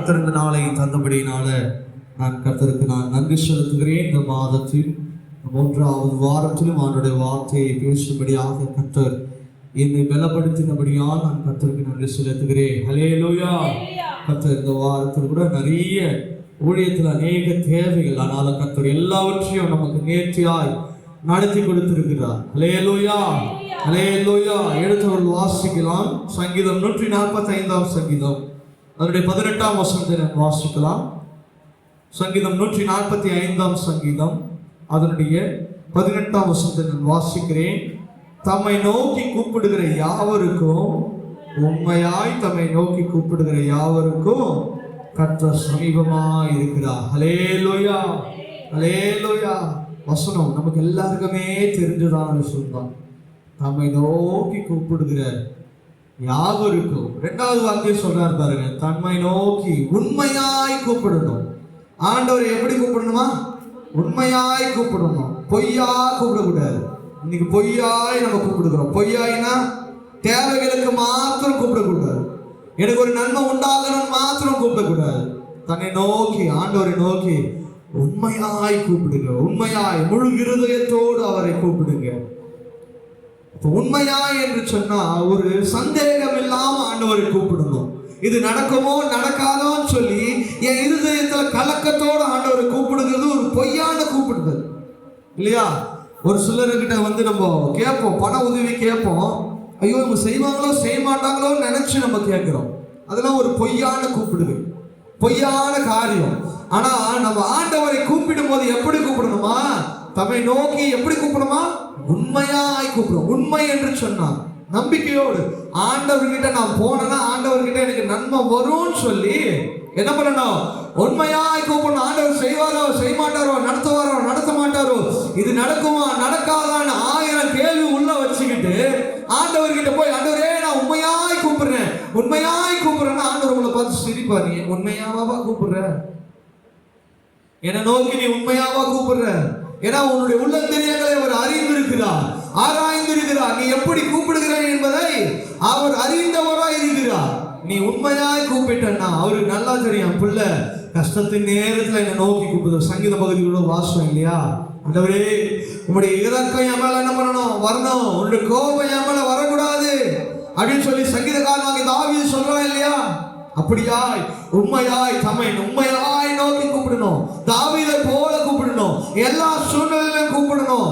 கர்த்தர் இந்த நாளை தந்தபடியினால நான் கர்த்தருக்கு நன்றி செலுத்துகிறேன். இந்த மாதத்தில் 3வது வாரத்திலும் அவருடைய வார்த்தையை பேசும்படியாக கர்த்தர் என்னை பலப்படுத்தினபடியால் நான் கர்த்தருக்கு நன்றி செலுத்துகிறேன். ஹல்லேலூயா. கர்த்தர் இந்த வாரத்தில் கூட நிறைய ஊழியத்தில் அநேக தேவைகள், ஆனாலும் கர்த்தர் எல்லாவற்றையும் நமக்கு நேர்த்தியாய் நடத்தி கொடுத்திருக்கிறார். ஹல்லேலூயா, ஹல்லேலூயா. எடுத்தவர்கள் வாசிக்கலாம். சங்கீதம் 145 சங்கீதம் அதனுடைய 18 வசனத்தை நான் வாசிக்கலாம். சங்கீதம் 145 சங்கீதம் அதனுடைய 18 வசனத்தை நான் வாசிக்கிறேன். தம்மை நோக்கி கூப்பிடுகிற யாவருக்கும், உண்மையாய் தம்மை நோக்கி கூப்பிடுகிற யாவருக்கும் கர்த்தர் சமீபமாய் இருக்கிறார். ஹல்லேலூயா, ஹல்லேலூயா. வசனம் நமக்கு எல்லாருக்குமே தெரிஞ்சதான விஷயம் தான். தம்மை நோக்கி கூப்பிடுகிற யாவருக்கும். 2வது வார்த்தையை சொல்றார் பாருங்க, தம்மை நோக்கி உண்மையாய் கூப்பிடணும். ஆண்டவரை எப்படி கூப்பிடணுமா? உண்மையாய் கூப்பிடணும். பொய்யா கூப்பிடக்கூடாது. இன்னைக்கு பொய்யாய் நம்ம கூப்பிடுகிறோம். பொய்யாயினா தேவைகளுக்கு மாத்திரம் கூப்பிடக்கூடாது. எனக்கு ஒரு நன்மை உண்டாகணும் மாத்திரம் கூப்பிடக்கூடாது. தன்னை நோக்கி, ஆண்டவரை நோக்கி உண்மையாய் கூப்பிடுங்க. உண்மையாய் முழு இருதயத்தோடு அவரை கூப்பிடுங்க. உண்மையாய் என்று சொன்னா ஒரு சந்தேகம் இல்லாம ஆண்டவரை கூப்பிடணும். இது நடக்குமோ நடக்காதோன்னு சொல்லி என் இருதயத்துல கலக்கத்தோடு ஆண்டவரை கூப்பிடுகிறது ஒரு பொய்யான கூப்பிடுதல் இல்லையா? ஒரு சிலர்கிட்ட நம்ம கேட்போம், பண உதவி கேட்போம். ஐயோ இவங்க செய்வாங்களோ செய்ய மாட்டாங்களோன்னு நினைச்சு நம்ம கேட்கிறோம். அதெல்லாம் ஒரு பொய்யான கூப்பிடுது, பொய்யான காரியம். ஆனா நம்ம ஆண்டவரை கூப்பிடும் போது எப்படி கூப்பிடணுமா? தம்மை நோக்கி எப்படி கூப்பிடணுமா? உண்மையாய் கூப்பிடும். உண்மை என்று சொன்னா நம்பிக்கையோடு ஆண்டவர்கிட்ட நான் போனேன்னா ஆண்டவர்கிட்ட எனக்கு நன்மை வரும்னு சொல்லி என்ன பண்ணணும்? உண்மையாய் கூப்பிடணும். ஆண்டவர் செய்வாரோ செய்ய மாட்டாரோ, நடத்துவாரோ நடத்த மாட்டாரோ, இது நடக்குமா நடக்காதான்னு 1000 கேள்வி உள்ள வச்சுக்கிட்டு ஆண்டவர்கிட்ட போய், ஆண்டவரே நான் உண்மையாய் கூப்பிடுறேன், உண்மையாய் கூப்பிடுறேன்னா ஆண்டவர் உங்களை பார்த்து சிரிப்பாரு. உண்மையாவா கூப்பிடுற? என்னை நோக்கி நீ உண்மையாவா கூப்பிடுற? ஏன்னா உன்னுடைய உள்ளந்தெரியங்களை அவர் அறிந்திருக்கிறார், ஆராய்ந்திருக்கிறார். நீ எப்படி கூப்பிடுகிறாய் என்பதை அவர் அறிந்தவராய் இருக்கிறார். நீ உண்மையாய் கூப்பிட்டா அவருக்கு நல்லா தெரியும். பிள்ளை கஷ்டத்தின் நேரத்தில் என்னை நோக்கி கூப்பிடுற சங்கீத பகுதியோட வாசம் இல்லையா? ஆண்டவரே உங்களுடைய இரக்கம் என் மேல என்ன பண்ணணும்? வரணும். உன்னுடைய கோபம் என் மேல வரக்கூடாது அப்படின்னு சொல்லி சங்கீதக்காரனாகிய தாவீது சொல்றான் இல்லையா? அப்படியாய் உண்மையாய் தம்மை உண்மையாய் நோக்கி கூப்பிடணும். தாவீதை போல கூப்பிடணும். எல்லா சூழ்நிலையிலும் கூப்பிடணும்.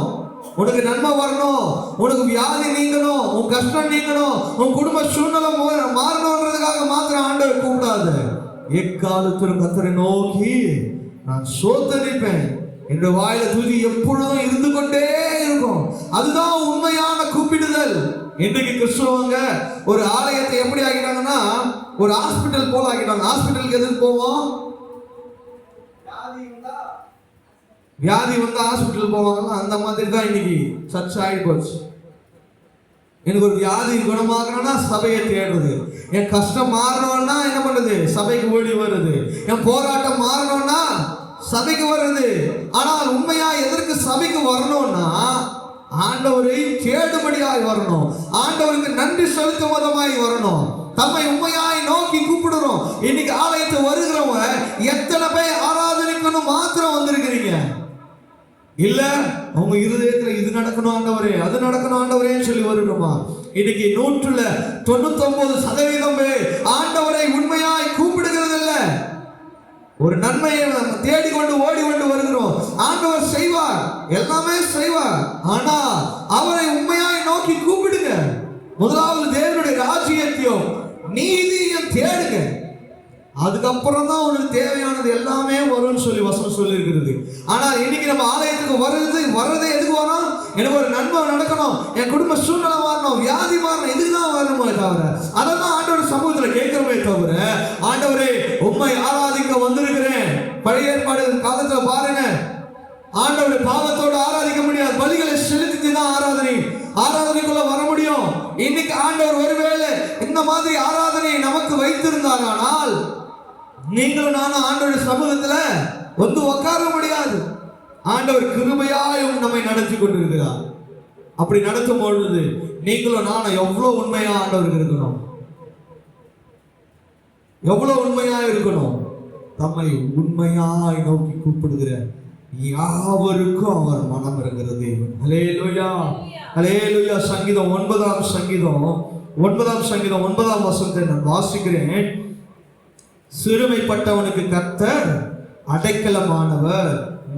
உனக்கு நன்மை வரணும், உனக்கு வியாதி நீங்கணும், உன் கஷ்டம் நீங்கணும், உன் குடும்ப சூழ்நிலை மாறணும்ன்றதுக்காக மாத்திரம் ஆண்டவர் கூப்பிடாது. எக்காலத்திலும் கர்த்தரை நோக்கி நான் சோத்தரிப்பேன். என்ற வாயில துதி எப்பொழுதும் இருந்து கொண்டே இருக்கும். அதுதான் உண்மையான கூப்பிடுதல். இன்றைக்கு கிறிஸ்தவங்க ஒரு ஆலயத்தை எப்படி ஆகிட்டாங்கன்னா ஒரு ஹாஸ்பிட்டல் போல ஆகிட்டாங்க. ஹாஸ்பிட்டலுக்கு எதுக்கு போவோம்? வியாதி வந்தா ஹாஸ்பிட்டல் போவாங்க. அந்த மாதிரி தான் இன்னைக்கு சர்ச் ஆகி போச்சு. எனக்கு ஒரு வியாதி குணமாகணும்னா சபையை தேடுறது. என் கஷ்டம் மாறணும்னா என்ன பண்ணுது? சபைக்கு ஓடி வருது. என் போராட்டம் மாறணும்னா சபைக்கு வருது. ஆனால் உண்மையா எதற்கு சபைக்கு வரணும்னா ஆண்டவரை தேடும்படியாய் வரணும். ஆண்டவருக்கு நன்றி செலுத்தும் விதமாய் வரணும். தம்மை உண்மையாய் நோக்கி கூப்பிடுறோம். இன்னைக்கு ஆலயத்தை வருகிறவங்க எத்தனை பேர் ஆராதனைக்குன்னு மாத்திரம் வந்திருக்கிறீங்க? இல்ல அவங்க இருதயத்துல இது நடக்கணும் ஆண்டவரே, அது நடக்கணும் ஆண்டவரேன்னு சொல்லி வருகிறோமா? இன்னைக்கு 99% பேர் ஆண்டவரை உண்மையாய் கூப்பிடுகிறது இல்ல. ஒரு நன்மையை நம்ம தேடிக்கொண்டு ஓடிக்கொண்டு வருகிறோம். ஆண்டவர் செய்வார், எல்லாமே செய்வார். ஆனா அவரை உண்மையாய் நோக்கி கூப்பிடுங்க. முதலாவது தேவனுடைய ராஜ்யத்தையும் நீதியையும் தேடுங்க. அதுக்கப்புறம் தான் உனக்கு தேவையானது எல்லாமே வரும்னு சொல்லி வசனம் சொல்லி இருக்கிறது. ஆனா இன்னைக்கு நம்ம ஆலயத்துக்கு வர்றதே எதுக்கு வரோம்? எனக்கு ஒரு நன்மை நடக்கணும், என் குடும்ப சூழ்நிலை மாறணும், வியாதி மாறணும், இதுதான் வரணுமே தவிர அதான் ஆண்டவர் சமூகத்துல கேட்கிறோமே தவிர ஆண்டவரே உண்மை ஆராதிக்க வந்திருக்கிறேன். பழைய ஏற்பாடு காலத்துல பாருங்க, ஆண்டவருடைய பாவத்தோடு ஆராதிக்க முடியாது. பலிகளை செலுத்தி தான் ஆராதனைக்குள்ள வர முடியும். இன்னைக்கு ஆண்டவர் ஒருவேளை இந்த மாதிரி ஆராதனையை நமக்கு வைத்திருந்தாரானால் நீங்களும் நானும் ஆண்டவருடைய சமூகத்துல வந்து உட்கார முடியாது. ஆண்டவர் கிருபையாயும் நம்மை நடத்தி கொண்டிருக்கிறார். அப்படி நடத்தும் பொழுது நீங்களும் நானும் எவ்வளவு உண்மையா ஆண்டவருக்கு இருக்கணும். எவ்வளவு உண்மையா இருக்கணும்? தம்மை உண்மையாய் நோக்கி கூப்பிடுகிற யாவருக்கும் அவர் மனம் இருக்கிற தேவன். ஹல்லேலூயா, ஹல்லேலூயா. சங்கீதம் 9ஆம் சங்கீதம் 9ஆம் வசனத்தை நான் வாசிக்கிறேன். சிறுமைப்பட்டவனுக்கு கர்த்தர் அடைக்கலமானவர்,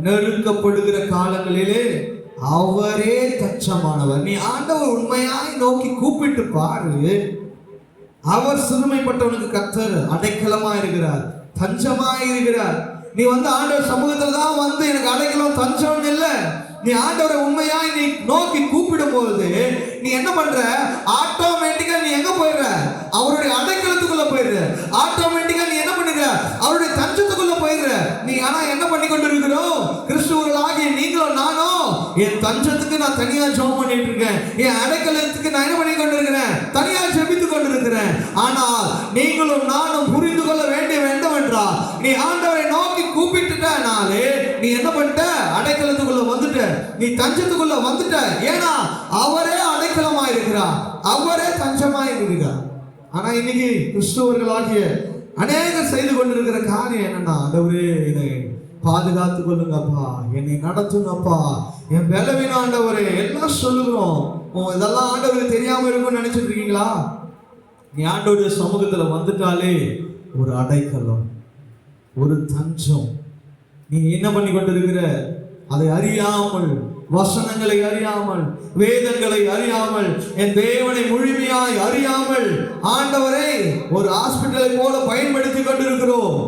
நெருக்கப்படுகிற காலங்களிலே அவரே தஞ்சமானவர். நீ ஆண்டவர் உண்மையாய் நோக்கி கூப்பிட்டு பாரு. அவர் சிறுமைப்பட்டவனுக்கு கர்த்தர் அடைக்கலமா இருக்கிறார், தஞ்சமா இருக்கிறார். நீ ஆண்டவர் சமூகத்துல தான் எனக்கு அடைக்கலம் தஞ்சம் இல்லை. நீ ஆண்டவரை உண்மையாய் நீ நோக்கி கூப்பிடும் போது நீ என்ன பண்ற? ஆட்டோமேட்டிக்கா நீ எங்க போயிடுற? அவருடைய அடைக்கலத்துக்குள்ள போயிடுற. ஆட்டோமேட்டிக்கா நீ என்ன பண்ணுற? அவருடைய தஞ்சத்துக்குள்ள போயிடுற. நீ ஆனா என்ன பண்ணி கொண்டு இருக்கிறோம்? கிறிஸ்துவர்களாகிய நீங்களும் நானும் என் தஞ்சத்துக்கு நான் தனியா ஜெபம் பண்ணிட்டு இருக்கேன், என் அடைக்கலத்துக்கு நான் என்ன பண்ணி கொண்டு இருக்கிறேன்? தனியா ஜெபித்து கொண்டு இருக்கிறேன். ஆனால் நீங்களும் நானும் புரிந்து கொள்ள வேண்டிய வேண்டும் என்றால், நீ ஆண்டவரை நோக்கி கூப்பிட்டுட்டனாலே நீ என்ன பண்ணிட்ட? அடைக்கலத்துக்குள்ள வந்துட்ட, நீ தஞ்சத்துக்குள்ள வந்துட்ட. ஏன்னா அவரே அடைக்கலமா இருக்கிறார், அவரே தஞ்சமா இருக்கிறார். ஆனா இன்னைக்கு கிறிஸ்துவர்களாகிய அநேகர் செய்து கொண்டிருக்கிற காரியம் என்னன்னா, ஆண்டவரே என்னை பாதுகாத்துக் கொள்ளுங்கப்பா, என்னை நடத்துங்கப்பா, என் பலவீன ஆண்டவரே எல்லாம் சொல்லுகிறோம். இதெல்லாம் ஆண்டவருக்கு தெரியாம இருக்கும்னு நினைச்சிட்டு இருக்கீங்களா? நீ ஆண்டவருடைய சமூகத்துல வந்துட்டாலே ஒரு அடைக்கலம், ஒரு தஞ்சம். நீ என்ன பண்ணி கொண்டிருக்கிற? அதை அறியாமல், வசனங்களை அறியாமல், வேதங்களை அறியாமல், என் தேவனை முழுமையாய் அறியாமல் ஆண்டவரை ஒரு ஹாஸ்பிட்டலை போல பயன்படுத்தி கொண்டிருக்கிறோம்.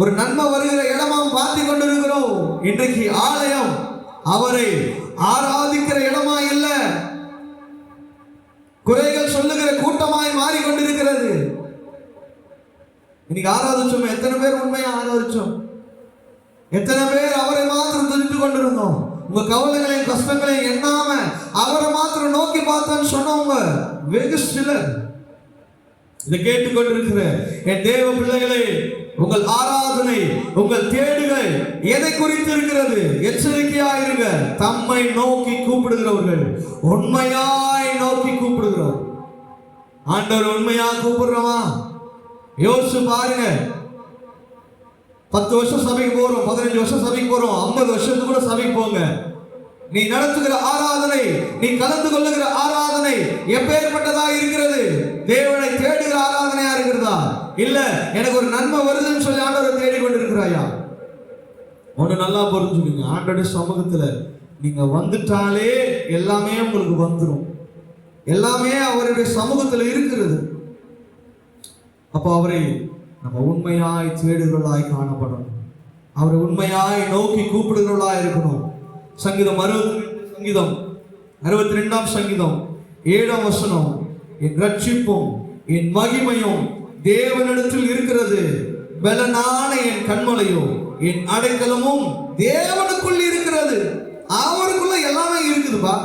ஒரு நன்மை வருகிற இடமாம் பார்த்து கொண்டிருக்கிறோம். இன்றைக்கு ஆலயம் அவரை ஆராதிக்கிற இடமா இல்ல, குறைகள் சொல்லுகிற கூட்டமாய் மாறிக்கொண்டிருக்கிறது. இன்னைக்கு ஆராதிச்சோம், எத்தனை பேர் உண்மையா ஆராதிச்சோம்? எத்தனை பேர் அவரை மாத்திரம் துதித்து கொண்டிருந்தோம்? உங்க கவலைகளையும் கஷ்டங்களையும் எண்ணாம அவரை மாத்திரம் நோக்கி பார்த்தோன்னு சொன்னவங்க வெகு சிலர். இதை கேட்டுக்கொண்டிருக்கிற என் தேவ பிள்ளைகளே, உங்கள் ஆராதனை, உங்கள் தேடுகள் எதை குறித்து இருக்கிறது? எச்சரிக்கையாயிருங்க. தம்மை நோக்கி கூப்பிடுகிறவர்கள், உண்மையாய் நோக்கி கூப்பிடுகிறோம். ஆண்டவர் உண்மையா கூப்பிடுறவா? யோசிச்சு பாருங்க. 10 வருஷம் சபைக்கு போறோம், 15 வருஷம் சபைக்கு போறோம், 50 வருஷத்துக்கு கூட சபைக்கு போங்க. நீ நடத்துகிற ஆராதனை, நீ கலந்து கொள்ளுகிற ஆராதனை எப்பேற்பட்டதா இருக்கிறது? தேவனை தேடுகிற ஆராதனையா இருக்கிறதா? இல்ல எனக்கு ஒரு நன்மை வருதுன்னு சொல்லி ஆண்டவரை தேடிக்கொண்டிருக்கிறாயா? ஒண்ணு நல்லா புரிஞ்சுக்கோங்க, ஆண்டவருடைய சமூகத்துல நீங்க வந்துட்டாலே எல்லாமே உங்களுக்கு வந்துடும். எல்லாமே அவருடைய சமூகத்துல இருக்கிறது. அப்போ அவரை நம்ம உண்மையாய் தேடுகிறவர்களாய் காணப்படணும். அவரை உண்மையாய் நோக்கி கூப்பிடுகிறவர்களாய் இருக்கணும். சங்கீதம் 62ஆம் சங்கீதம் 7ஆம் வசனம், என் ரட்சிப்பும் என் மகிமையும் தேவனிடத்தில் இருக்கிறது, பலனான என் கண்மலையும் என் அடைக்கலமும் தேவனுக்குள் இருக்கிறது. அவருக்குள்ள எல்லாமே இருக்குதுப்பா.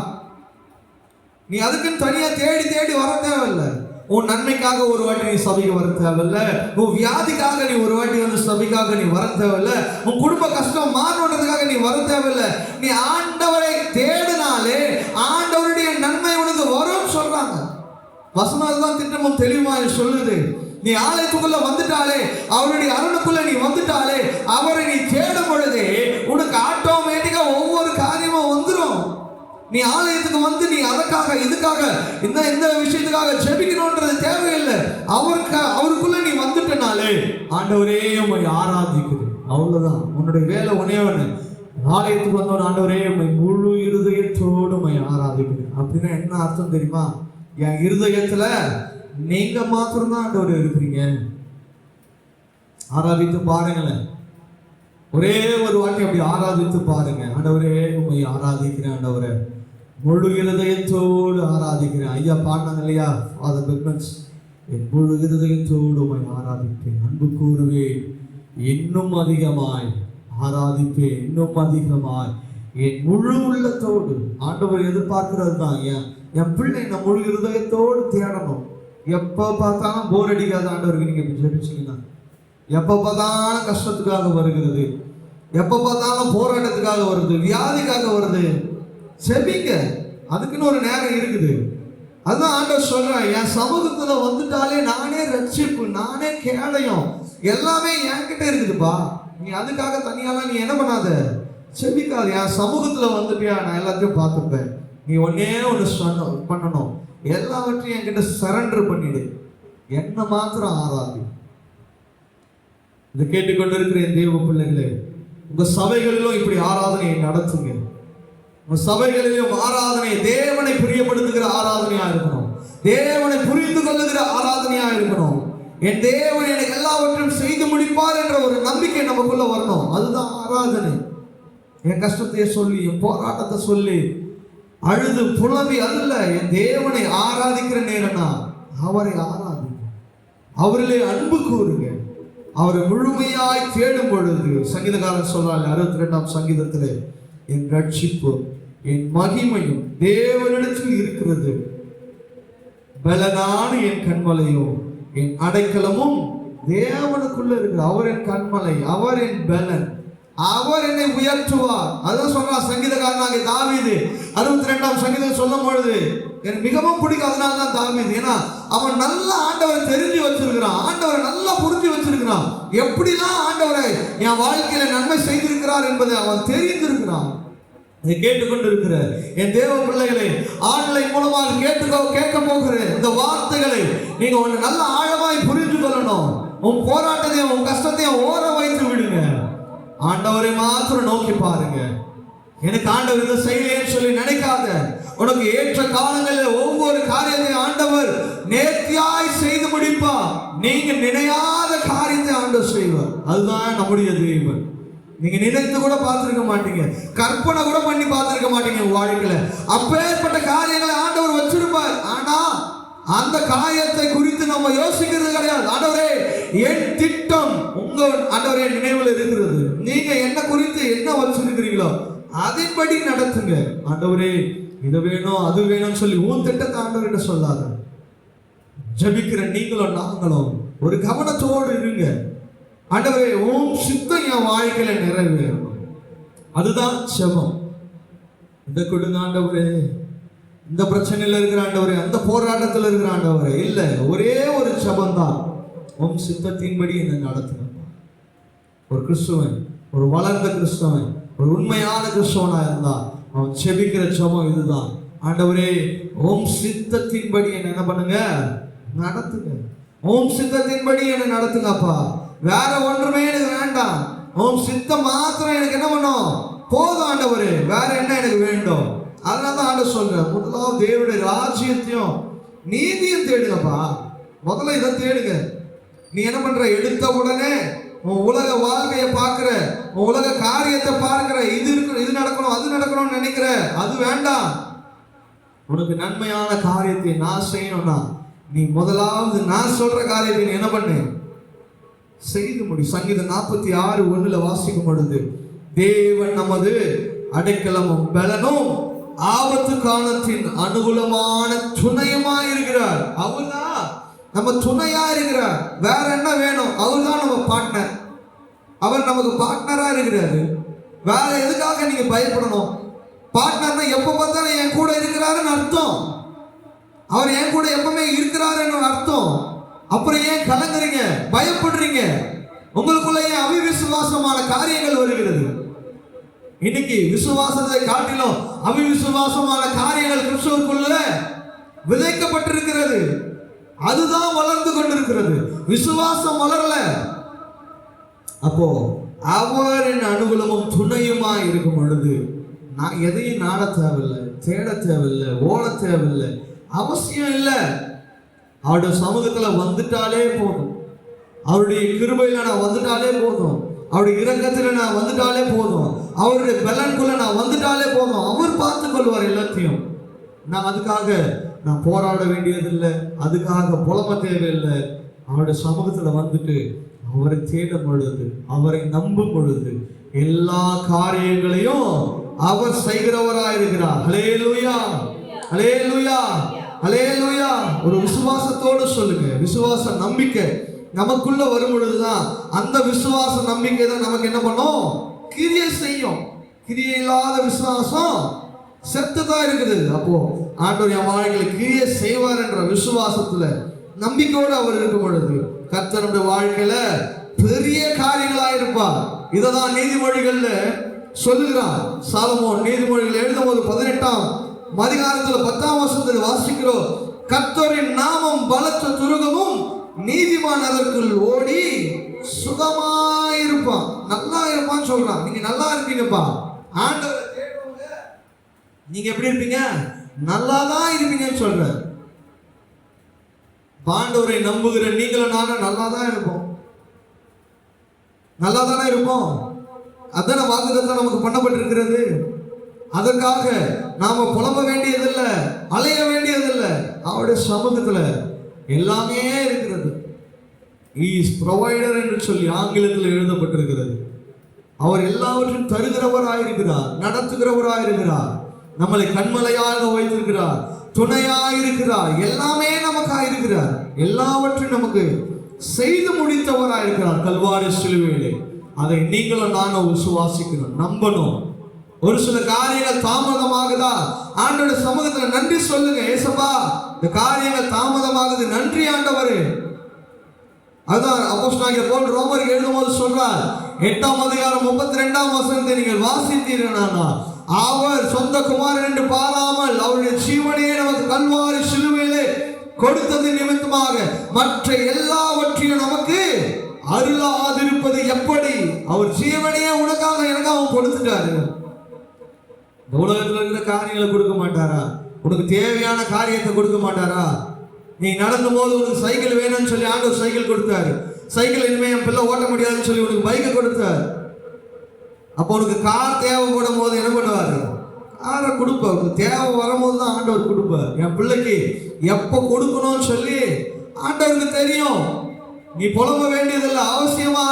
நீ அதுக்குன்னு தனியா தேடி தேடி வர தேவையில்லை. உன் நன்மைக்காக ஒரு வாட்டி நீ சபைக்கு வர தேவையில்லை. உன் வியாதிக்காக நீ ஒரு வாட்டி சபைக்காக நீ வர தேவையில்லை. உன் குடும்ப கஷ்டம் மாறுவதற்காக நீ வர தேவையில்லை. நீ ஆண்டவரை தேடினாலே ஆண்டவருடைய நன்மை உனக்கு வரும் சொல்றாங்க. வசனம் தான் திட்டமும் தெளிவாக சொல்லுது. நீ ஆலயத்துக்குள்ள வந்துட்டாலே, அவருடைய அருணுக்குள்ள நீ வந்துட்டாலே, அவரை நீ தேடும் பொழுதே உனக்கு ஆட்டோமேட்டிக்கா ஒவ்வொரு காரியமும் வந்துடும். நீ ஆலயத்துக்கு வந்து நீ அதற்காக இதுக்காக இந்த விஷயத்துக்காக ஜெபிக்கணும்ன்றது தேவையில்லை. அவருக்குள்ள நீ வந்துட்டனாலே ஆண்டவரே உம்மை ஆராதிக்கிறேன், அவ்வளவுதான். உன்னுடைய வேலை ஒன்னே ஒண்ணு, ஆலயத்துக்கு வந்தவன் ஆண்டவரே உம்மை முழு இருதயத்தோடு உம்மை ஆராதிக்கிறேன். அப்படின்னா என்ன அர்த்தம் தெரியுமா? என் இருதயத்துல நீங்க மாத்திரம்தான் ஆண்டவர் இருக்கிறீங்க. ஆராதித்து பாருங்களேன், ஒரே ஒரு வாட்டி அப்படி ஆராதித்து பாருங்க. ஆண்டவரே உம்மை ஆராதிக்கிறேன், ஆண்டவரே முழு இருதயத்தோடு ஆராதிக்கிறேன். ஐயா பாடினாங்க இல்லையா, ஃபாதர் பெர்மன்ஸ், என் முழு இருதயத்தோடு உம்மை ஆராதிப்பேன், அன்பு கூறுவேன், இன்னும் அதிகமாய் ஆராதிப்பேன், இன்னும் அதிகமாய் என் முழு உள்ளத்தோடு. ஆண்டவர் எதிர்பார்க்கிறது தான், என் பிள்ளை நான் முழு இருதயத்தோடு தேடணும். எப்போ பார்த்தாலும் போர் அடிக்காத ஆண்டவருக்கு நீங்க ஜெபிச்சீங்கன்னா, எப்போ பார்த்தாலும் கஷ்டத்துக்காக வருகிறது, எப்போ பார்த்தாலும் போராட்டத்துக்காக வருது, வியாதிக்காக வருது, செபிங்க. அதுக்குன்னு ஒரு நேரம் இருக்குது. அதான் ஆண்டவர் சொல்றேன், என் சமூகத்துல வந்துட்டாலே நானே ரட்சிப்பு, நானே கேடயம், எல்லாமே என்கிட்ட இருக்குதுப்பா. நீ அதுக்காக தனியாலாம் நீ என்ன பண்ணாத, செபிக்காது. என் சமூகத்துல வந்துட்டியா நான் எல்லாத்தையும் பார்த்துப்பேன். நீ ஒன்னே ஒன்று பண்ணணும், எல்லாவற்றையும் என்கிட்ட சரண்டர் பண்ணிடு, என்ன மாத்திரம் ஆராதி. இதை கேட்டுக்கொண்டிருக்கிற என் தேவ பிள்ளைகளே, உங்க சபைகளிலும் இப்படி ஆராதனையை நடத்துங்க. உங்க சபைகளிலும் ஆராதனை தேவனை பிரியப்படுத்துகிற ஆராதனையா இருக்கணும், தேவனை புரிந்து கொள்ளுகிற ஆராதனையா இருக்கணும். என் தேவன் எனக்கு எல்லாவற்றையும் செய்து முடிப்பார் என்ற ஒரு நம்பிக்கை நமக்குள்ள வரணும். அதுதான் ஆராதனை. என் கஷ்டத்தையே சொல்லி, என் போராட்டத்தை சொல்லி அழுது புலம்பி அல்ல, என் தேவனை ஆராதிக்கிற நேரம்னா அவரை ஆராதி, அவரிலே அன்பு கூறுங்க, அவரை முழுமையாய் தேடும் பொழுது சங்கீதக்காரன் சொல்றாங்க 62ஆம் சங்கீதத்திலே, என் ரட்சிப்பு என் மகிமையும் தேவனிடத்தில் இருக்கிறது, பலனான என் கண்மலையும் என் அடைக்கலமும் தேவனுக்குள்ள இருக்கு. அவர் என் கண்மலை, அவர் என் பலன், அவர் என்னை உயர்த்துவார். அதான் சொல்றான் சங்கீதக்காரனாகிய தாவீது 62ஆம் சங்கீதம் சொல்லும் பொழுது எனக்கு மிகவும் பிடிக்கும். அதனால தான் தாவீது, ஏன்னா அவன் நல்ல ஆண்டவரை தெரிஞ்சு வச்சிருக்கிறான், ஆண்டவரை நல்லா புரிஞ்சு வச்சிருக்கிறான், எப்படிலாம் ஆண்டவரை என் வாழ்க்கையில நன்மை செய்திருக்கிறார் என்பதை அவன் தெரிந்திருக்கிறான். இதை கேட்டுக்கொண்டிருக்கிற என் தேவ பிள்ளைகளை, ஆன்லைன் மூலமாக கேட்க போகிற இந்த வார்த்தைகளை நீங்க ஒன்று நல்ல ஆழமாய் புரிந்து கொள்ளணும். உன் போராட்டத்தையும் உன் கஷ்டத்தையும் ஓர வைத்து விடுங்க, ஆண்டவரை மாத்திரம் நோக்கி பாருங்க. எனக்கு ஆண்டவர் இதை செய்யலேன்னு சொல்லி நினைக்காத. உனக்கு ஏற்ற காலங்களில் ஒவ்வொரு காரியத்தையும் ஆண்டவர் நேர்த்தியாய் செய்து முடிப்பார். நீங்க நினையாத காரியத்தை ஆண்டவர் செய்வார். அதுதான் நம்முடைய தேவன். நீங்க நினைத்து கூட பார்த்திருக்க மாட்டீங்க, கற்பனை கூட பண்ணி பார்த்திருக்க மாட்டீங்க வாழ்க்கையில. அப்பேற்பட்ட காரியங்களை ஆண்டவர் வச்சிருப்பார். ஆனா அந்த காரியத்தை குறித்து நம்ம யோசிக்கிறது கிடையாது. ஆண்டவரே, என் திட்டம் உங்க ஆண்டவரே நினைவில் இருக்கிறது, நீங்க என்ன குறித்து என்ன வச்சிருக்கிறீங்களோ அதன்படி நடத்துங்க. ஆண்டவரே, இது வேணும் அது வேணும்னு சொல்லி உன் திட்டத்தை ஆண்டவர்கிட்ட சொல்லாத. ஜபிக்கிற நீங்களும் நாங்களும் ஒரு கவனத்தோடு இருங்க. ஆண்டவரே, உன் சித்தம் என் வாழ்க்கையில நிறைவேறணும். அதுதான் செபம். இந்த கொடுங்க ஆண்டவரே, இந்த பிரச்சனையில இருக்கிற ஆண்டவரே, அந்த போராட்டத்தில் இருக்கிற ஆண்டவரே, இல்ல ஒரே ஒரு செபம் தான், உன் சித்தத்தின்படி என்னை நடத்தணும். ஒரு கிறிஸ்துவன், ஒரு வளர்ந்த கிறிஸ்தவன், ஒரு உண்மையான கிறிஸ்தவனா இருந்தா அவன் செபிக்கிற செபம் இதுதான். ஆண்டவரே, உன் சித்தத்தின்படி என்ன பண்ணுங்க, நடத்துங்க. உன் சித்தத்தின்படி என்ன நடத்துங்கப்பா, வேற ஒன்றுமே எனக்கு வேண்டாம், உன் சித்தம் மாத்திரம் எனக்கு என்ன பண்ணும் போதும் ஆண்டவரே, வேற என்ன எனக்கு வேண்டும். அதனாலதான் ஆண்டவர் சொல்ற, முதலாவது தேவனுடைய ராஜ்யத்தையும் நீதியும் தேடுங்கப்பா. முதல்ல இதை தேடுங்க. நீ என்ன பண்ற, எடுத்த உடனே உன் உலக வாழ்க்கையை பார்க்கிற, உன் உலக காரியத்தை பார்க்கிற, இது இருக்கணும், இது நடக்கணும், அது நடக்கணும்னு நினைக்கிற, அது வேண்டாம். உனக்கு நன்மையான காரியத்தை நான் செய்யணும்னா நீ முதலாவது நான் சொல்ற காரியத்தை நீ என்ன பண்ணு, செய்து முடி. சங்கீதம் 46:1 வாசிக்கும் பொழுது, தேவன் நமது அடைக்கலமும் பலனும் ஆபத்து காலத்தின் அனுகூலமான துணையுமா இருக்கிறார். அவர்தான் நம்ம துணையா இருக்கிறார். வேற என்ன வேணும்? அவர்தான் நம்ம பார்ட்னர். அவர் நமக்கு பார்ட்னரா இருக்கிறாரு. வேற எதுக்காக நீங்க பயப்படணும்? பார்ட்னர்னா எப்ப பார்த்தாலும் என் கூட இருக்கிறாருன்னு அர்த்தம். அவர் என் கூட எப்பவுமே இருக்கிறாருன்னு அர்த்தம். அப்புறம் ஏன் கலங்குறீங்க, பயப்படுறீங்க? உங்களுக்குள்ள ஏன் அவிவிசுவாசமான காரியங்கள் வருகிறது? இன்னைக்கு விசுவாசத்தை காட்டிலும் அவிவிசுவாசமான காரியங்கள் கிறிஸ்துவுக்குள்ள விதைக்கப்பட்டிருக்கிறது. அதுதான் வளர்ந்து கொண்டிருக்கிறது. விசுவாசம் வளரல. அப்போ அவரின் அனுகூலமும் துணையுமா இருக்கும் பொழுது நான் எதையும் நாட தேவையில்லை, தேட தேவையில்லை, ஓட தேவையில்லை, அவசியம் இல்லை. அவருடைய சமூகத்துல வந்துட்டாலே போதும், அவருடைய கிருபையில நான் வந்துட்டாலே போதும், அவருடைய இரக்கத்துல நான் வந்துட்டாலே போதும், அவருடைய பலனுக்குள்ள நான் வந்துட்டாலே போதும். அவர் பார்த்துக் கொள்வார் எல்லாத்தையும். நான் அதுக்காக நான் போராட வேண்டியதில்லை, அதுக்காக புலம்ப தேவையில்லை. அவருடைய சமூகத்துல வந்துட்டு அவரை தேடும் பொழுது, அவரை நம்பும் பொழுது எல்லா காரியங்களையும் அவர் செய்கிறவராயிருக்கிறார். ஹல்லேலூயா, ஹல்லேலூயா, ஹல்லேலூயா. ஒரு விசுவாசத்தோடு சொல்லுங்க. விசுவாச நம்பிக்கை நமக்குள்ள வரும் பொழுதுதான் அந்த விசுவாச நம்பிக்கை தான் நமக்கு என்ன பண்ணும், கிரியை செய்யும். கிரியை இல்லாத விசுவாசம் செத்துதான் இருக்குது. அப்போ ஆண்டவர் என் வாழ்க்கையில் கிரியை செய்வார் என்ற விசுவாசத்துல நம்பிக்கையோடு அவர் இருக்கும் பொழுது கர்த்தர் நம்முடைய வாழ்க்கையில பெரிய காரியங்களா இருப்பார். இததான் நீதிமொழிகள்ல சொல்லுகிறார் சாலமோன். நீதிமொழிகள் எழுதும் போது 18ஆம் அதிகாரத்துல 10ஆம் வசனத்தில் வாசிக்கிறோம், கர்த்தரின் நாமம் பலத்த துருகமும் நீதிமான் அதற்குள் ஓடி சுகமாயிருப்பான். நல்லா இருப்பான்னு சொல்றான். நீங்க நல்லா இருப்பீங்கப்பா. ஆண்டவரை தேடுறவங்க நீங்க எப்படி இருப்பீங்க? நல்லா தான் இருப்பீங்கன்னு சொல்ற. ஆண்டவரை நம்புகிற நீங்களும் நானும் நல்லா தான் இருப்போம். நல்லா தானே இருப்போம். அதான வாக்குத்தத்தம் நமக்கு பண்ணப்பட்டிருக்கிறது. அதற்காக நாம புலம்ப வேண்டியதில்லை, அலைய வேண்டியதில்லை. அவருடைய சமூகத்துல எல்லாமே இருக்கிறது. He is provider என்று சொல்லி ஆங்கிலத்தில் எழுதப்பட்டிருக்கிறது. அவர் எல்லாவற்றையும் தருகிறவராயிருக்கிறார், நடத்துகிறவராயிருக்கிறார், நம்மளை கண்மலையாக வைத்திருக்கிறார், துணையாயிருக்கிறார், எல்லாமே நமக்காயிருக்கிறார், எல்லாவற்றையும் நமக்கு செய்து முடித்தவராயிருக்கிறார் கல்வாரி சிலுவையிலே. அதை நீங்களும் நானும் விசுவாசிக்கணும், நம்பணும். ஒரு சில காரியங்கள் தாமதமாகுதா, ஆண்டோட சமூகத்துல நன்றி சொல்லுங்க. ஏசப்பா இந்த காரியங்கள் தாமதமாகுது, நன்றி ஆண்டவரே. அதான் அப்போஸ்தலனாகிய பவுல் ரோமருக்கு எழுதும்போது சொல்றார், 8ஆம் அதிகாரம் 32ஆம் வசனத்தை நீங்கள் வாசித்தீர்களானால், அவர் சொந்த குமாரன் என்று பாராமல் அவருடைய ஜீவனையே நமக்கு கல்வாரி சிலுவையிலே கொடுத்தது நிமித்தமாக மற்ற எல்லாவற்றையும் நமக்கு அருளாதிருப்பது எப்படி? அவர் ஜீவனையே உனக்காக எனக்காக கொடுத்துட்டாரு. இந்த உலகத்தில் இருக்கிற காரியங்களை கொடுக்க மாட்டாரா? உனக்கு தேவையான காரியத்தை கொடுக்க மாட்டாரா? நீ நடந்தும் போது உனக்கு சைக்கிள் வேணும்னு சொல்லி ஆண்டவர் சைக்கிள் கொடுத்தாரு. சைக்கிள் இனிமே என் பிள்ளை ஓட்ட முடியாதுன்னு சொல்லி உனக்கு பைக்கை கொடுத்தாரு. அப்போ உனக்கு கார் தேவைப்படும் போது என்ன பண்ணுவாரு? காரை கொடுப்பார். உனக்கு தேவை வரும்போது தான் ஆண்டவர் கொடுப்பார். என் பிள்ளைக்கு எப்போ கொடுக்கணும்னு சொல்லி ஆண்டவருக்கு தெரியும். நீ புலம்ப வேண்டியதில்லை, அவசியமா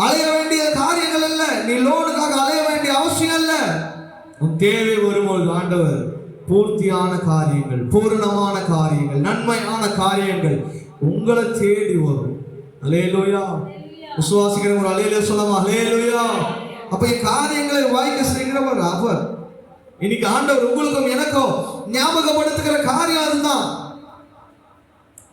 அலைய வேண்டிய காரியங்கள் இல்லை, நீ லோனுக்காக அலைய வேண்டிய அவசியம் இல்லை. உன் தேவை வரும்போது ஆண்டவர் பூர்த்தியான காரியங்கள், பூரணமான காரியங்கள், நன்மையான காரியங்கள் உங்களை தேடி வரும். அல்லேலூயா. விசுவாசிக்கிறவங்க அல்லேலூயா சொல்லமா? அல்லேலூயா. அப்ப என் காரியங்களை வாய்க்க செய்கிறவர் அவர். இன்னைக்கு ஆண்டவர் உங்களுக்கும் எனக்கும் ஞாபகப்படுத்துகிற காரியம் அதுதான்.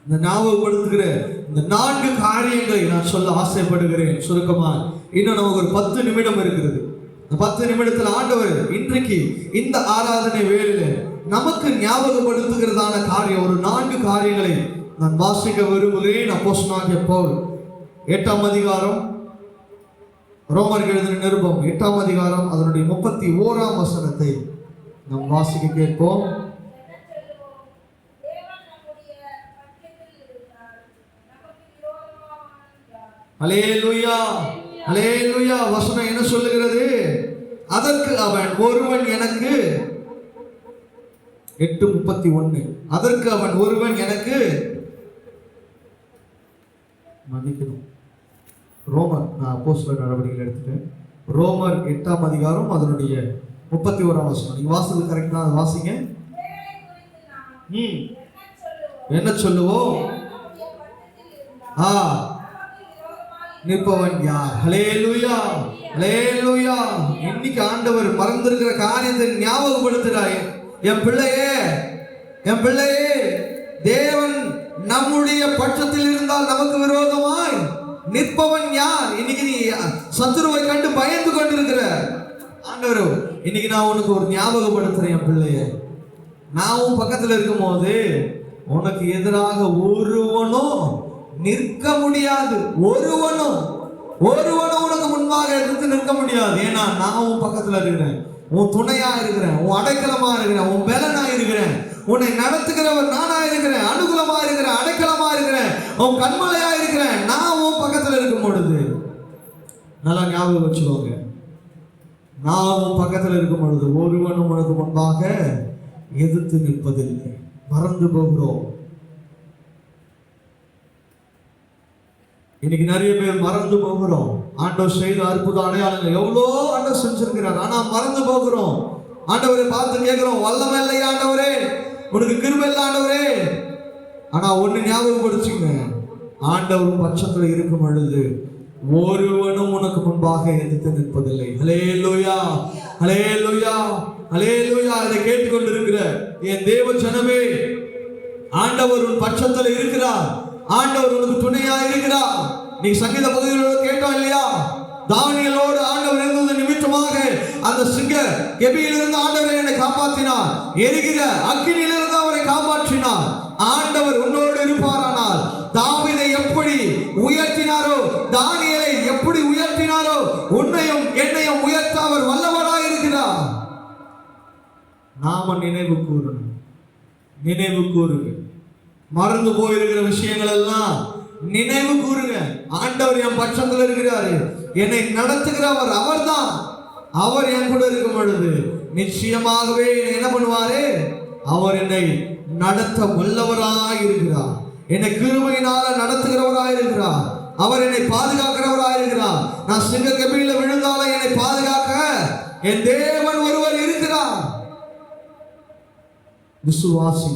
இந்த ஞாபகப்படுத்துகிற இந்த 4 காரியங்களை நான் சொல்ல ஆசைப்படுகிறேன் சுருக்கமா. இன்னும் நமக்கு ஒரு 10 நிமிடம் இருக்கிறது. இந்த 10 நிமிடத்தில் ஆண்டவர் இன்றைக்கு இந்த ஆராதனை வேளையில நமக்கு ஞாபகப்படுத்துகிறதான காரியம் ஒரு 4 காரியங்களை நான் வாசிக்க விரும்புகிறேன். அப்போஸ்தலனாகிய பவுல் 8ஆம் அதிகாரம், ரோமருக்கு எழுதின நிருபம் 8ஆம் அதிகாரம் அதனுடைய 31ஆம் வசனத்தை நாம் வாசிக்க கேட்போம். அல்லேலூயா, அல்லேலூயா. வசனம் என்ன சொல்லுகிறது? அதற்கு அவன் ஒருவன் எனக்கு 8:31 அதற்கு அவன் ஒருவன் எனக்கு மன்னிக்கணும். ரோமர், நான் அப்போஸ்தலர் நடவடிக்கைகள் எடுத்துட்டேன். ரோமர் 8ஆம் அதிகாரம் அதனுடைய 31ஆம் வசனம். நீங்க வாசிச்சது கரெக்டா? வாசிங்க. என்ன சொல்லுவோம்? நிற்பவன் யார்? ஹல்லேலூயா, ஹல்லேலூயா. இன்னைக்கு ஆண்டவர் மறந்திருக்கிற காரியத்தை ஞாபகப்படுத்துறாய். என் பிள்ளையே, என் பிள்ளையே, தேவன் நம்முடைய பட்சத்தில் இருந்தால் நமக்கு விரோதமாய் நிற்பவன் யார்? இன்னைக்கு நீ சத்துருவை கண்டு பயந்து கொண்டிருக்கிற ஆண்டவர், இன்னைக்கு நான் உனக்கு ஒரு ஞாபகப்படுத்துறேன். என் பிள்ளையே, நான் உன் பக்கத்தில் இருக்கும் போது உனக்கு எதிராக ஒருவனும் நிற்க முடியாது. ஒருவனும் உனக்கு முன்பாக எதிர்த்து நிற்க முடியாது. ஏன்னா நான் உன் பக்கத்துல இருக்கிறேன், உன் துணையா இருக்கிறேன், உன் அடைக்கலமா இருக்கிறேன், உன் பலனா இருக்கிறேன், உன்னை நடத்துகிறவர் நானா இருக்கிறேன், அனுகூலமா இருக்கிறேன், அடைக்கலமா இருக்கிறேன், உன் கண்மலையா இருக்கிறேன். நான் உன் பக்கத்துல இருக்கும் பொழுது நல்லா ஞாபகம் வச்சுக்கோங்க, நான் உன் பக்கத்துல இருக்கும் பொழுது ஒருவனும் உனக்கு முன்பாக எதிர்த்து நிற்பதில்லை. மறந்து போகிறோம். இன்னைக்கு நிறைய பேர் மறந்து போகிறோம். ஆண்டவர் செய்த அற்புத அடையாளங்கள் எவ்வளோ ஆண்டவர் செஞ்சிருக்கிறார், ஆனா மறந்து போகிறோம். ஆண்டவரை பார்த்து கேட்கிறோம், வல்லமை இல்லை ஆண்டவரே, உனக்கு கிருபை இல்லை ஆண்டவரே. ஆனா ஒண்ணு ஞாபகப்படுச்சுங்க, ஆண்டவரும் பட்சத்துல இருக்கும் பொழுது ஒருவனும் உனக்கு முன்பாக எதிர்த்து நிற்பதில்லை. ஹல்லேலூயா. ஹல்லேலூயா, ஹல்லேலூயா. இதை கேட்டுக்கொண்டிருக்கிற என் தேவ ஜனமே, ஆண்டவர் உன் பட்சத்தில் இருக்கிறார். ஆண்டவர் உனக்கு துணையா இருக்கிறார். நீ சங்கீத பகுதிகளோடு கேட்டோம் இல்லையா? தானியேலோடு ஆண்டவர் இருந்தது நிமித்தமாக அந்த சிங்க கெபியிலிருந்து ஆண்டவர் என்னை காப்பாற்றினார். எரிகிற அக்கினியிலிருந்து அவரை காப்பாற்றினார். ஆண்டவர் உன்னோடு இருப்பாரானால் தாவீதை எப்படி உயர்த்தினாரோ, தானியேலை எப்படி உயர்த்தினாரோ, உன்னையும் என்னையும் உயர்த்த அவர் வல்லவராய் இருக்கிறார். நாம நினைவு கூறணும், நினைவு கூறுங்க. மறந்து போயிருக்கிற விஷயங்கள் எல்லாம் நினைவு கூறுங்க. ஆண்டவர் என் பட்சத்தில் இருக்கிறாரு, என்னை நடத்துகிறவர் அவர்தான். அவர் என் கூட இருக்கும் பொழுது நிச்சயமாகவே என்ன பண்ணுவாரு? அவர் என்னை நடத்த வல்லவராய் இருக்கிறார். என்னை கிருபையினால நடத்துகிறவராய் இருக்கிறார். அவர் என்னை பாதுகாக்கிறவராய் இருக்கிறார். நான் சிங்க கெபியில விழுந்தாலும் என்னை பாதுகாக்க என் தேவன் ஒருவர் இருக்கிறார். விசுவாசி.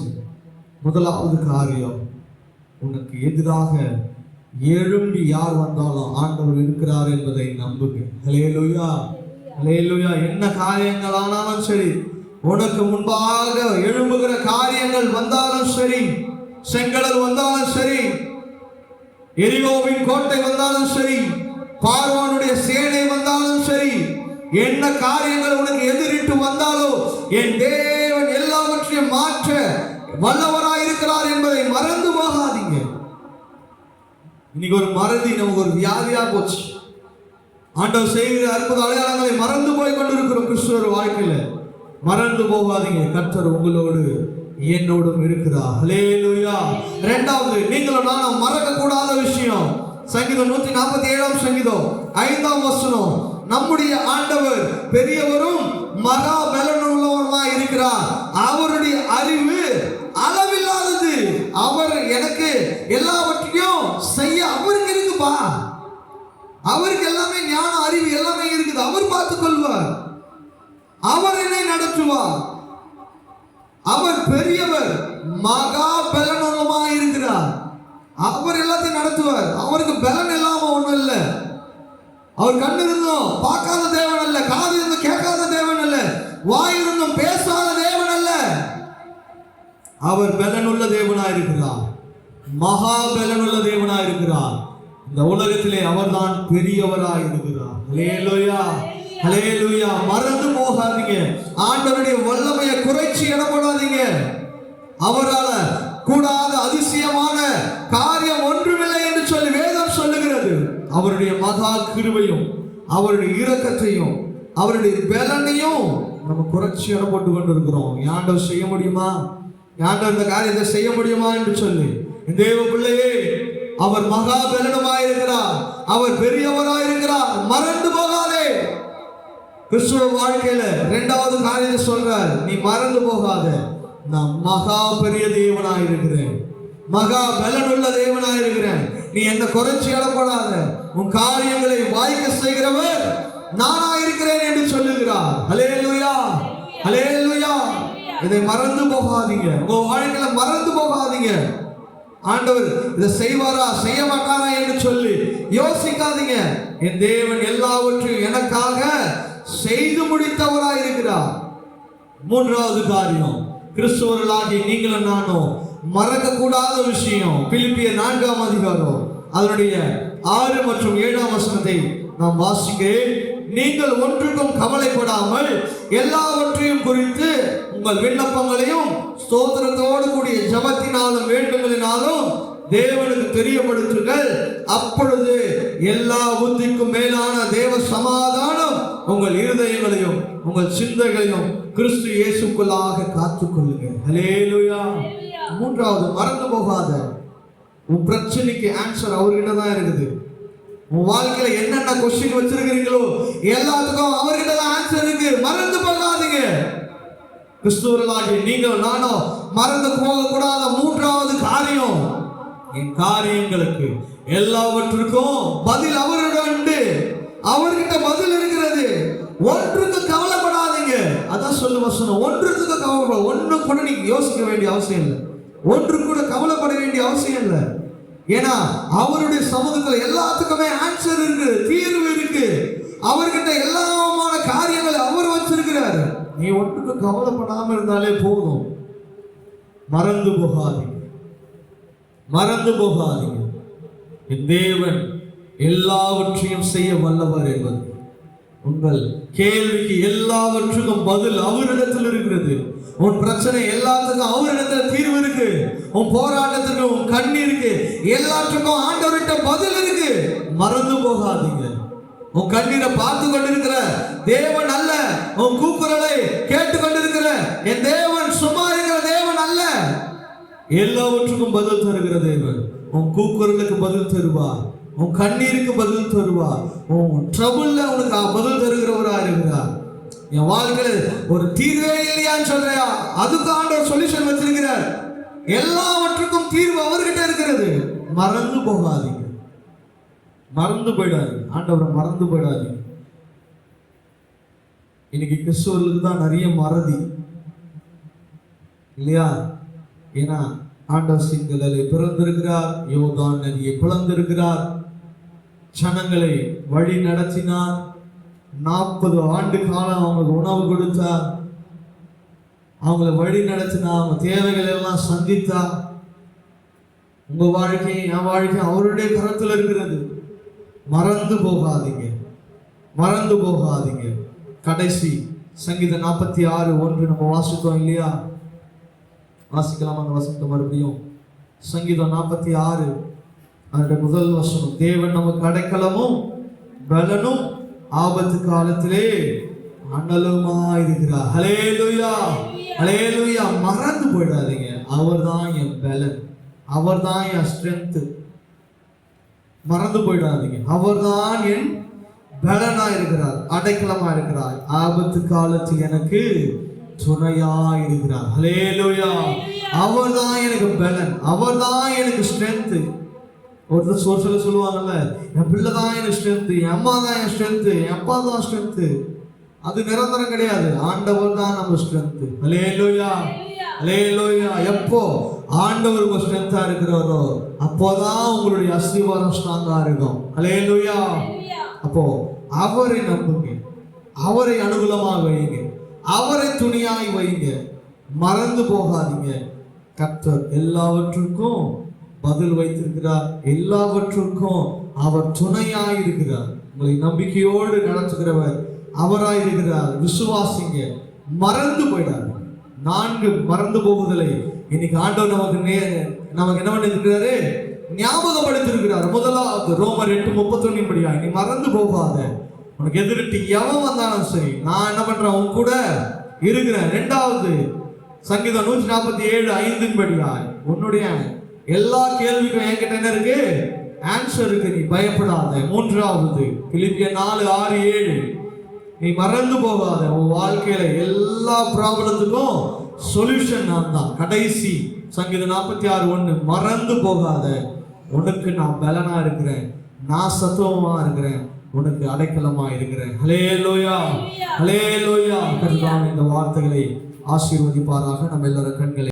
முதலாவது காரியம், உனக்கு எதிராக எழும்பி யார் வந்தாலும் ஆண்டவர் இருக்கிறார் என்பதை நம்புங்க. ஹல்லேலூயா, ஹல்லேலூயா. என்ன காரியங்கள் ஆனாலும் சரி, உனக்கு முன்பாக எழும்புகிற காரியங்கள் வந்தாலும் சரி, செங்கடல் வந்தாலும் சரி, எரிகோவின் கோட்டை வந்தாலும் சரி, பார்வோனுடைய சேனை வந்தாலும் சரி, என்ன காரியங்கள் உனக்கு எதிரிட்டு வந்தாலும் என் தேவன் எல்லாவற்றையும் மாற்ற வல்லவராய் இருக்கிறார் என்பதை மறந்து போகாதீங்க. இன்னைக்கு ஒரு மறதி நமக்கு ஒரு வியாதியா போச்சு. ஆண்டவர் செய்கிற அற்புத அடையாளங்களை மறந்து போய் கொண்டிருக்கிறோம் கிறிஸ்துவர் வாழ்க்கையில. மறந்து போகாதீங்க, கர்த்தர் உங்களோடு என்னோடும் இருக்கிறார். ஹல்லேலூயா. இரண்டாவது, நீங்களும் நானும் மறக்க கூடாத விஷயம், சங்கீதம் 147 சங்கீதம் 5 வசனம். நம்முடைய ஆண்டவர் பெரியவரும் மகா பலனுள்ளவருமாய் இருக்கிறார். அவருடைய அறிவு அளவில்லாதது. அவர் எனக்கு எல்லாவற்றையும் செய்ய அவருக்கு இருக்குப்பா. அவருக்கு எல்லாமே ஞான அறிவு எல்லாமே இருக்குது. அவர் பார்த்துக் கொள்வார். அவர் என்னை நடத்துவார். அவர் பெரியவர், மகா பலனுள்ளவருமாய் இருக்கிறார். அவர் எல்லாத்தையும் நடத்துவார். அவருக்கு பலன் இல்லாம ஒண்ணும் இல்லை. அவர் கண்ணு இருந்தும் பார்க்காத தேவன் அல்ல, காது இருந்தும் கேட்காத தேவன் அல்ல, வாய் இருந்தும் பேசாத தேவன் அல்ல. அவர் பலனுள்ள தேவனாய் இருக்கிறார், மகா பலனுள்ள தேவனாய் இருக்கிறார். இந்த உலகத்திலே அவர்தான் பெரியவராய் இருக்கிறார். ஹல்லேலூயா, ஹல்லேலூயா. மறந்து போகாதீங்க. ஆண்டவருடைய வல்லமையை குறைச்சி இடப்படாதீங்க. அவரால கூடாத அதிசயமான காரியம் ஒன்றுமில்லை என்று சொல்லி வேதம் சொல்லுகிறது. அவருடைய மகா கிருபையும் அவருடைய இரக்கத்தையும் அவருடைய பலனையும் நம்ம குறைச்சி இடம் போட்டு கொண்டிருக்கிறோம். ஆண்டவர் செய்ய முடியுமா? ஆண்டவர் இந்த காரியத்தை செய்ய முடியுமா என்று சொல்லி, தேவ பிள்ளையே, அவர் மகா பலனுமாயிருக்கிறார், அவர் பெரியவராயிருக்கிறார். மறந்து போகாதே. கிறிஸ்துவ வாழ்க்கையில இரண்டாவது காரியத்தை சொல்றார், நீ மறந்து போகாத, நான் மகா பெரிய தேவனாயிருக்கிறேன், மகா பலனுள்ள தேவனாயிருக்கிறேன். நீ என்ன குறைச்சி இடப்படாத, உன் காரியங்களை வாய்க்க செய்கிறவர் நானாயிருக்கிறேன் என்று சொல்லுகிறார். ஹல்லேலூயா, ஹல்லேலூயா. இதை மறந்து போகாதீங்க. உங்க வாழ்க்கையில மறந்து போகாதீங்க. ஆண்டவர் இதை செய்வாரா செய்ய மாட்டாரா என்று சொல்லி யோசிக்காதீங்க. என் தேவன் எல்லாவற்றையும் எனக்காக செய்து முடித்தவராயிருக்கிறார். மூன்றாவது காரியம், கிறிஸ்துவர்களாகி நீங்களும் நானும் மறக்க கூடாத விஷயம், பிலிப்பியர் 4 அதிகாரம் அதனுடைய 6 மற்றும் 7 வசனத்தை நாம் வாசிக்கிறேன். நீங்கள் ஒன்றுக்கும் கவலைப்படாமல் எல்லாவற்றையும் குறித்து உங்கள் விண்ணப்பங்களையும் ஸ்தோத்திரத்தோடு கூடிய ஜெபத்தினாலும் வேண்டுதலினாலும் தேவனுக்கு தெரியப்படுத்துங்கள். அப்பொழுது எல்லா புத்திக்கும் மேலான தேவ சமாதானம் உங்கள் இருதயங்களையும் உங்கள் சிந்தைகளையும் கிறிஸ்து இயேசுக்குள்ளாக காத்துக்கொள்ளுங்க. ஹல்லேலூயா. மூன்றாவது, மறந்து போகாத, உன் பிரச்சனைக்கு ஆன்சர் அவர்கிட்ட தான் இருக்குது. உன் வாழ்க்கையில என்னென்ன கொஸ்டின் வச்சிருக்கிறீங்களோ எல்லாத்துக்கும் அவர்கிட்ட தான் ஆன்சர் இருக்கு. மறந்து போகாதீங்க. கிறிஸ்துவர்களாகிய நீங்கள் நானும் மறந்து போகக்கூடாத மூன்றாவது காரியம், என் காரியங்களுக்கு எல்லாவற்றுக்கும் பதில் அவரிடம் உண்டு. அவர்கிட்ட பதில் இருக்கிறது. ஒன்றுக்கு கவலைப்படாதீங்க. அதான் சொல்லு வசனம், ஒன்றுக்கு கவலைப்பட. ஒன்று கூட நீங்க யோசிக்க வேண்டிய அவசியம் இல்லை. ஒன்று கூட கவலைப்பட வேண்டிய அவசியம் இல்லை. ஏன்னா அவருடைய சமூகத்துல எல்லாத்துக்குமே ஆன்சர் இருக்கு, தீர்வு இருக்கு. அவர்கிட்ட எல்லாமான காரியங்களை அவர் வச்சிருக்க நீ ஒன்றுக்கும் கவலைப்படாம இருந்தாலே போதும். மறந்து போகாதீங்க, மறந்து போகாதீங்க. என் தேவன் எல்லாவற்றையும் செய்ய வல்லவர் என்பது உங்கள் கேள்விக்கு எல்லாவற்றுக்கும் பதில் அவரிடத்தில் இருக்கிறது. உன் பிரச்சனை எல்லாத்துக்கும் அவரிடத்துல தீர்வு இருக்கு. உன் போராட்டத்துக்கு, உன் கண்ணீருக்கு எல்லாத்துக்கும் ஆண்டவர்கிட்ட பதில் இருக்கு. மறந்து போகாதீங்க. உன் கண்ணீரை பார்த்து கொண்டிருக்கிற தேவன் அல்ல, உன் கூக்குரலை கேட்டு கொண்டிருக்கிற என் தேவன் சும்மா இருக்கிற தேவன் அல்ல. எல்லாவற்றுக்கும் பதில் தருகிற தேவன். உன் கூக்குரலுக்கு பதில் தருவார், உன் கண்ணீருக்கு பதில் தருவார், உன் ட்ரபுள்ல உனக்கு பதில் தருகிறவரா இருக்கிறார். என் வாழ்க்கையில ஒரு தீர்வே இல்லையான்னு சொல்றியா, அதுக்கு ஆண்டவர் சொல்யூஷன் வச்சிருக்கிறார். எல்லாவற்றுக்கும் தீர்வு அவர்கிட்ட இருக்கிறது. மறந்து போகாதீங்க, மறந்து போயிடாதீங்க, ஆண்டவரை மறந்து போயிடாதீங்க. இன்னைக்கு கிறிஸ்தவர்களுக்கு தான் நிறைய மறதி இல்லையா? ஏன்னா ஆண்டவர் சிங்களலை பிறந்திருக்கிறார், யோர்தான் நதியை பிளந்திருக்கிறார், ஜனங்களை வழி நடத்தினார், 40 ஆண்டு காலம் அவங்களுக்கு உணவு கொடுத்தார், அவங்கள வழி நடத்தினா, அவங்க தேவைகள் எல்லாம் சந்தித்தா. உங்க வாழ்க்கை, என் வாழ்க்கை அவருடைய கரத்தில் இருக்கிறது. மறந்து போகாதீங்க, மறந்து போகாதீங்க. கடைசி சங்கீதம் 46:1 நம்ம வாசித்தோம் இல்லையா? வாசிக்கலாம் அந்த வசனத்தை மறுபடியும். சங்கீதம் 46 அதனுடைய முதல் வசனம். தேவன் நமக்கு அடைக்கலமும் பலனும் ஆபத்து காலத்திலே அனலுமா இருக்கிறார். ஹல்லேலூயா, ஹல்லேலூயா. மறந்து போயிடாதீங்க, அவர்தான் என் பலன், அவர்தான் என் ஸ்ட்ரென்த். மறந்து போயிடாதீங்க, அவர்தான் என் பலனா இருக்கிறார், அடைக்கலமா இருக்கிறார், ஆபத்து காலத்தில் எனக்கு துணையா இருக்கிறார். ஹல்லேலூயா. அவர்தான் எனக்கு பலன், அவர்தான் எனக்கு ஸ்ட்ரென்த். ஒருத்தர் சோர்ஸ்ல சொல்லுவாங்கல்ல, என் பிள்ளை தான் எனக்கு ஸ்ட்ரென்த், என் அம்மா தான் என் ஸ்ட்ரென்த், என் அப்பா தான் ஸ்ட்ரென்த். அது நிரந்தரம் கிடையாது. ஆண்டவர் தான் நம்ம ஸ்ட்ரென்த். ஹல்லேலூயா, ஹல்லேலூயா. எப்போ ஆண்டவர் உங்க ஸ்ட்ரென்த்தா இருக்கிறாரோ அப்போதான் உங்களுடைய அஸ்திவாரம் ஸ்ட்ராங்கா இருக்கும். ஹல்லேலூயா. அப்போ அவரை நம்புங்க, அவரை அனுகூலமாக வைங்க, அவரை துணியாய் வைங்க. மறந்து போகாதீங்க. கர்த்தர் எல்லாவற்றுக்கும் பதில் வைத்திருக்கிறார், எல்லாவற்றுக்கும் அவர் துணையாய் இருக்கிறார். உங்களை நம்பிக்கையோடு நடத்துகிறவர் அவராயிருக்கிறார். விசுவாசிங்க, மறந்து போயிடாது. 4 மறந்து போகுதலை இன்னைக்கு ஆண்டவர் நமக்கு என்ன பண்ணிருக்கிறாரு? ஞாபகப்படுத்திருக்கிறார். முதலாவது ரோமர் 8:31 படியா, நீ மறந்து போகாத. உனக்கு எதிர்த்து எவன் வந்தாலும் சரி, நான் என்ன பண்றேன்? உன் கூட இருக்கிறேன். 2வது சங்கீதம் 147:5 படியா, உன்னுடைய எல்லா கேள்விக்கும் என்கிட்ட என்ன இருக்கு? ஆன்சர் இருக்கு, நீ பயப்படாத. 3வது பிலிப்பியர் 4:6-7, நீ மறந்து போகாத. உன் வாழ்க்கையில எல்லா ப்ராப்ளத்துக்கும் சொல்யூஷன் நான் தான். கடைசி சங்கீதம் 46:1, மறந்து போகாத. உனக்கு நான் பலனா இருக்கிறேன், நான் சத்துவமா இருக்கிறேன், உனக்கு அடைக்கலமா இருக்கிறேன். ஹல்லேலூயா, ஹல்லேலூயா. கர்த்தர் இந்த வார்த்தைகளை ஆசீர்வதிப்பாராக. நம்ம எல்லாரும் கண்களை